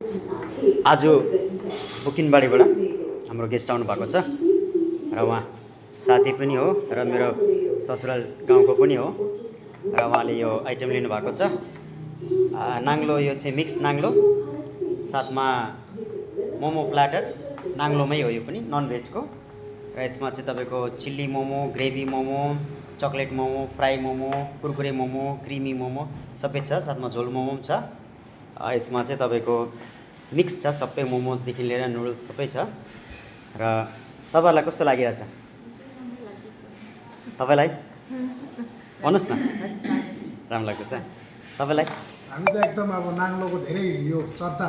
आज बुकिनबाडीबाट हाम्रो गेस्ट आउनु भएको छ र उहाँ साथी पनि हो र मेरो ससुराल गाउँको पनि हो र उहाँले यो आइटम लिनु भएको छ। नाङ्लो, यो चाहिँ मिक्स नाङ्लो, साथमा मोमो प्ल्याटर, नाङ्लोमै हो यो पनि नन भेजको। र यसमा चाहिँ तपाईँको chilli momo, gravy momo, chocolate momo, fry momo, Kurkure momo, creamy momo सबै छ, साथमा झोल मोमो पनि छ। यसमा चाहिँ तपाईँको मिक्स छ, सबै मोमोजदेखि लिएर नुडल्स सबै छ। र तपाईँहरूलाई कस्तो लागिरहेछ? तपाईँलाई भन्नुहोस् न, राम्रो लाग्दैछ तपाईँलाई? हामी त एकदम अब नाङ्लोको धेरै यो चर्चा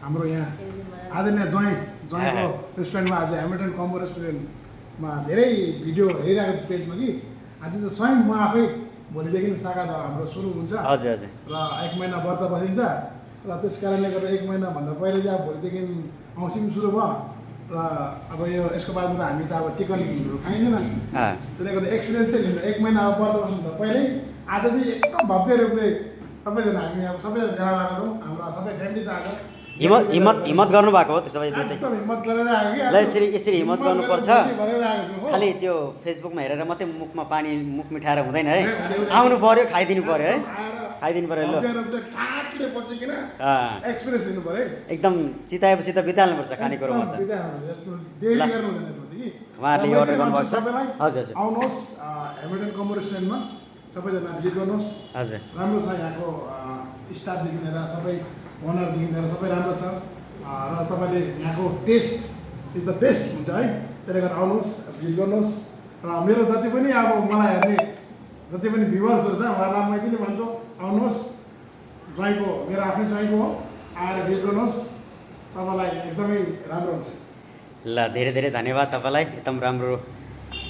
हाम्रो यहाँ आदरणीय ज्वाइँको रेस्टुरेन्टमा आज हेमिल्टन कम्बो रेस्टुरेन्टमा धेरै भिडियो हेरिरहेको छु पेजमा कि आज त स्वयं म आफै भोलिदेखि शाखा हाम्रो सुरु हुन्छ। हजुर हजुर। र 1 महिना व्रत बसिन्छ र त्यस कारणले गर्दा 1 महिनाभन्दा पहिले चाहिँ अब भोलिदेखि औँसी पनि सुरु भयो र अब यो यसको बादमा त हामी त अब चिकनहरू खाइँदैन, त्यसले गर्दा एक्सपिरियन्स चाहिँ लिनु 1 महिना अब व्रत बस्नुभन्दा पहिल्यै आज चाहिँ एकदम भव्य रूपले सबैजना हामी अब सबैजना भेला भएको छौँ। हाम्रो सबै फ्यामिली छ आज। हिम्मत गर्नुभएको हो त्यसो भए दुइटै? एकदम हिम्मत गरेर आयो कि ल यसरी हिम्मत गर्नुपर्छ। गरेर आएको छु हो। खालि त्यो फेसबुकमा हेरेर मात्रै मुखमा पानी मुख मिठाएर हुँदैन है, आउनु पर्यो, खाइदिनु पर्यो है, खाइदिनु पर्यो। ल ठाटले बसिकिन एक्सपिरियन्स लिनु पर्यो एकदम चिताएपछि त बिताल्नुपर्छ खानेकुरोमा त। देरी गर्नु हुँदैन यसमा कि उहाँहरूले अर्डर गर्नुभएको छ? सबैलाई हजुर हजुर। आउनुहोस् हेमिल्टन कम्बो रेस्टुरेन्टमा, सबैजना भिजिट गर्नुहोस्। हजुर। राम्रो छ यहाँको स्टाफदेखि लिएर सबै ओनरदेखि लिएर सबै राम्रो छ र तपाईँले यहाँको टेस्ट इज द बेस्ट हुन्छ है। त्यसले गर्दा आउनुहोस्, भिजिट गर्नुहोस्। र मेरो जति पनि अब मलाई हेर्ने जति पनि भ्युवर्सहरू छ उहाँलाई म यति नै भन्छु, आउनुहोस्। ज्वाइँको मेरो आफ्नै ज्वाइँको हो, आएर भिजिट गर्नुहोस्, तपाईँलाई एकदमै राम्रो हुन्छ। ल धेरै धेरै धन्यवाद तपाईँलाई एकदम राम्रो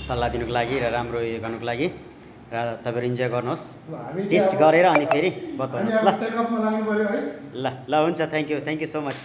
सल्लाह दिनुको लागि र राम्रो उयो गर्नुको लागि। र तपाईँहरू इन्जोय गर्नुहोस्, टेस्ट गरेर अनि फेरि बताउनुहोस् ल। टेकअपमा लाग्नु पऱ्यो है। ल ल हुन्छ, थ्याङ्क यू सो मच।